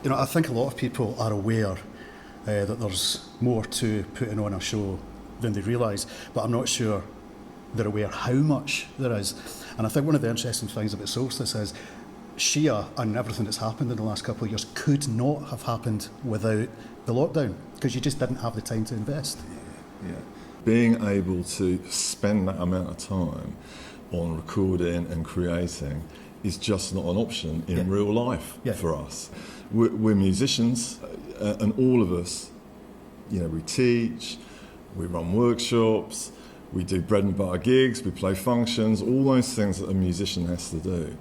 I think a lot of people are aware that there's more to putting on a show than they realise, but I'm not sure they're aware how much there is. And I think one of the interesting things about Solstice is Shia and everything that's happened in the last couple of years could not have happened without the lockdown, because you just didn't have the time to invest. Yeah. Being able to spend that amount of time on recording and creating is just not an option in real life for us. We're musicians, and all of us, we teach, we run workshops, we do bread and butter gigs, we play functions, all those things that a musician has to do.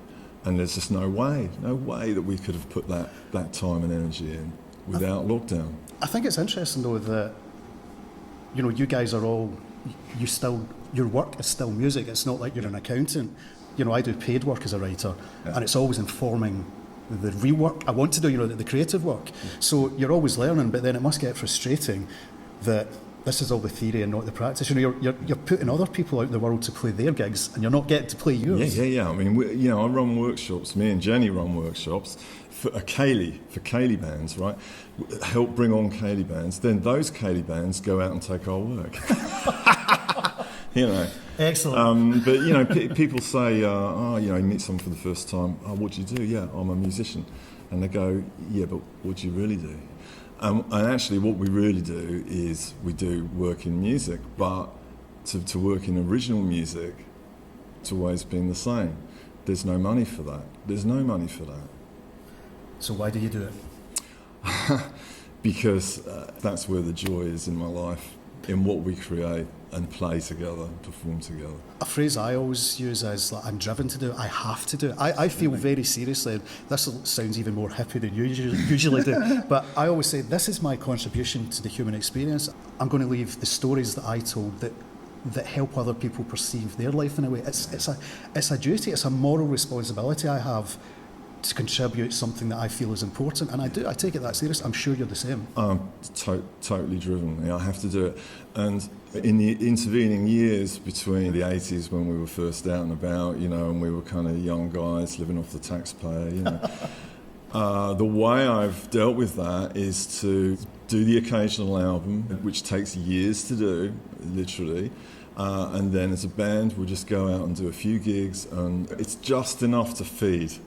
And there's just no way that we could have put that time and energy in without lockdown. I think it's interesting though that, you guys are all, your work is still music. It's not like you're an accountant. I do paid work as a writer, and it's always informing the real work I want to do, the creative work. So you're always learning, but then it must get frustrating that this is all the theory and not the practice. You're putting other people out in the world to play their gigs, and you're not getting to play yours. Yeah. I mean, I run workshops. Me and Jenny run workshops for Kielty bands, right? Help bring on Kielty bands. Then those Kielty bands go out and take our work. Excellent. But people say, you meet someone for the first time. Oh, what do you do? Yeah, I'm a musician. And they go, yeah, but what do you really do? And actually, what we really do is we do work in music, but to work in original music, it's always been the same. There's no money for that. So why do you do it? Because that's where the joy is in my life, in what we create and play together, perform together. A phrase I always use is like, I'm driven to do it, I have to do it. I feel very seriously, this sounds even more hippie than you usually do, but I always say this is my contribution to the human experience. I'm going to leave the stories that I told that help other people perceive their life in a way. It's a duty, it's a moral responsibility I have to contribute something that I feel is important, and I do. I take it that serious. I'm sure you're the same. I'm totally driven. I have to do it. And in the intervening years between the 80s when we were first out and about, and we were kind of young guys living off the taxpayer, the way I've dealt with that is to do the occasional album, which takes years to do, literally. And then as a band, we'll just go out and do a few gigs, and it's just enough to feed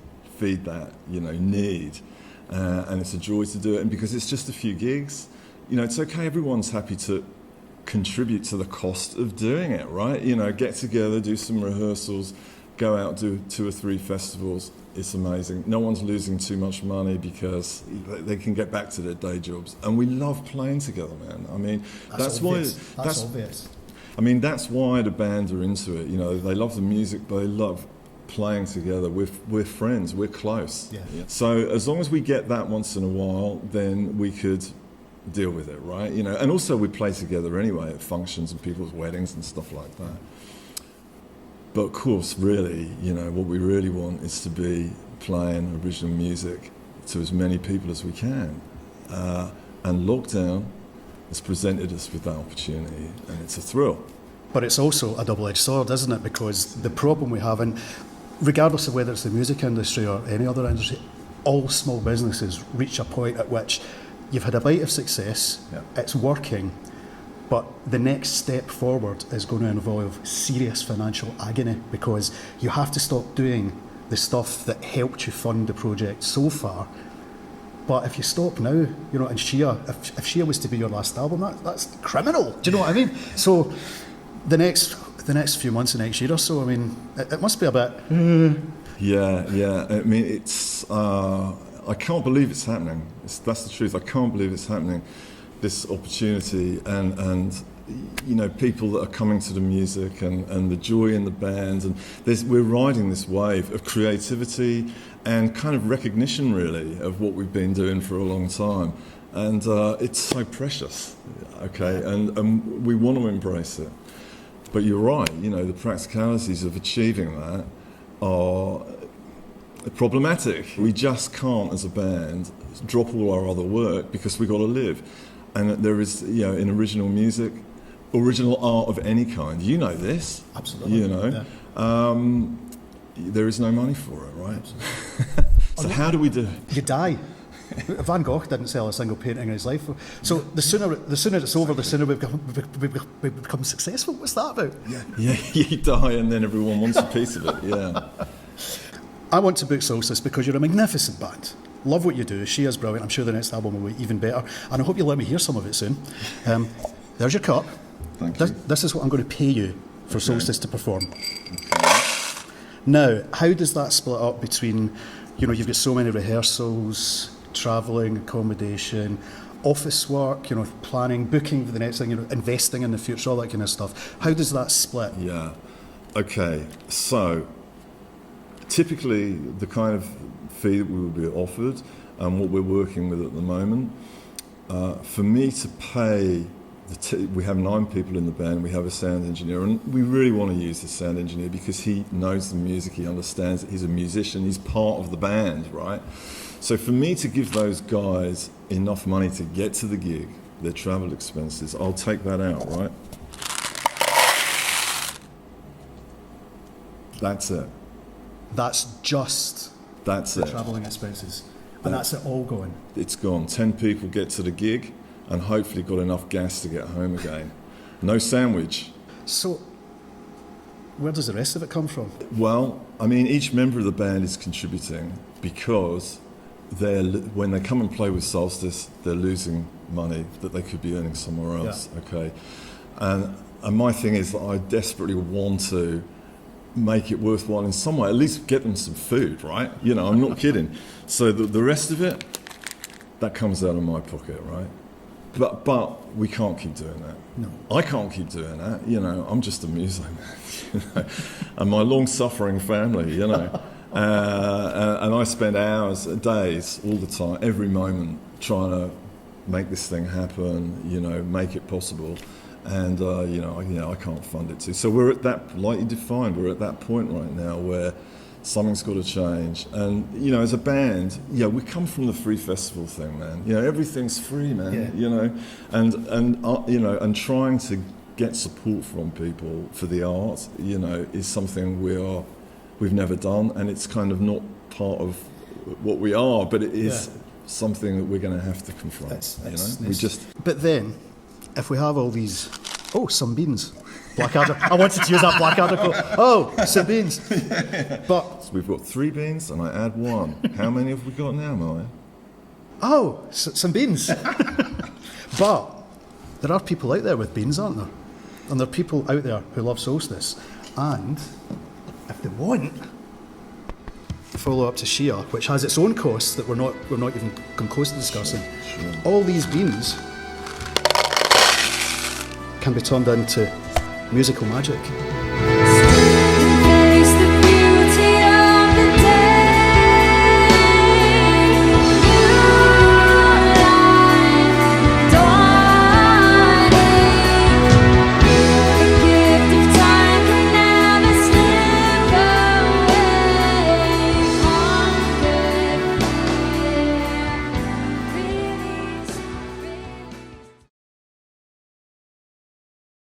that need, and it's a joy to do it. And because it's just a few gigs, it's okay. Everyone's happy to contribute to the cost of doing it, right? Get together, do some rehearsals, go out, do 2 or 3 festivals. It's amazing. No one's losing too much money because they can get back to their day jobs, and we love playing together, man. I mean, that's obvious. I mean, that's why the band are into it. They love the music, but they love playing together. We're friends, we're close. Yeah. So as long as we get that once in a while, then we could deal with it, right? And also we play together anyway at functions and people's weddings and stuff like that. But of course, really, what we really want is to be playing original music to as many people as we can. And lockdown has presented us with that opportunity, and it's a thrill. But it's also a double-edged sword, isn't it? Because the problem we have, and regardless of whether it's the music industry or any other industry, all small businesses reach a point at which you've had a bite of success, it's working, but the next step forward is going to involve serious financial agony, because you have to stop doing the stuff that helped you fund the project so far. But if you stop now, and Shia, if Shia was to be your last album, that's criminal. Do you know what I mean? So the next few months, the next year or so, I mean, it must be a bit. Yeah. I mean, it's. I can't believe it's happening. That's the truth. I can't believe it's happening. This opportunity and people that are coming to the music and the joy in the band, and we're riding this wave of creativity and kind of recognition, really, of what we've been doing for a long time. And it's so precious, okay? And we want to embrace it. But you're right, the practicalities of achieving that are problematic. We just can't, as a band, drop all our other work because we've got to live. And there is, in original music, original art of any kind, this. Absolutely. There is no money for it, right? So how do we do it? You die. Van Gogh didn't sell a single painting in his life. So the sooner it's over, the sooner we become successful. What's that about? Yeah, you die and then everyone wants a piece of it, yeah. I want to book Solstice because you're a magnificent band. Love what you do. She is brilliant. I'm sure the next album will be even better. And I hope you'll let me hear some of it soon. There's your cup. Thank you. This is what I'm going to pay you for Solstice to perform. Okay. Now, how does that split up between, you've got so many rehearsals, travelling, accommodation, office work, planning, booking for the next thing, investing in the future, all that kind of stuff. How does that split? Yeah. Okay. So, typically, the kind of fee that we will be offered and what we're working with at the moment, for me to pay, we have 9 people in the band, we have a sound engineer, and we really want to use the sound engineer because he knows the music, he understands it, he's a musician, he's part of the band, right? So for me to give those guys enough money to get to the gig, their travel expenses, I'll take that out, right? That's it. That's the it. travelling expenses. And that's it all going. It's gone. 10 people get to the gig and hopefully got enough gas to get home again. No sandwich. So, where does the rest of it come from? Well, I mean, each member of the band is contributing because when they come and play with Solstice, they're losing money that they could be earning somewhere else. Yeah. Okay, and my thing is that I desperately want to make it worthwhile in some way, at least get them some food, right? I'm not kidding. So the rest of it, that comes out of my pocket, right? But we can't keep doing that. No. I can't keep doing that, I'm just a music man, and my long-suffering family, and I spend hours, days, all the time, every moment, trying to make this thing happen, make it possible. And I can't fund it too. So we're at that, like you defined, we're at that point right now where something's got to change. And as a band, we come from the free festival thing, man. Everything's free, man. And trying to get support from people for the art, is something we've never done, and it's kind of not part of what we are, but it is something that we're going to have to confront. But then, if we have all these, some beans, Blackadder. I wanted to use that Blackadder quote. Some beans. But so we've got 3 beans, and I add 1. How many have we got now, Maya? Some beans. But there are people out there with beans, aren't there? And there are people out there who love Solstice, and if they want follow up to Shia, which has its own costs that we're not even come close to discussing. Sure. All these beans can be turned into musical magic.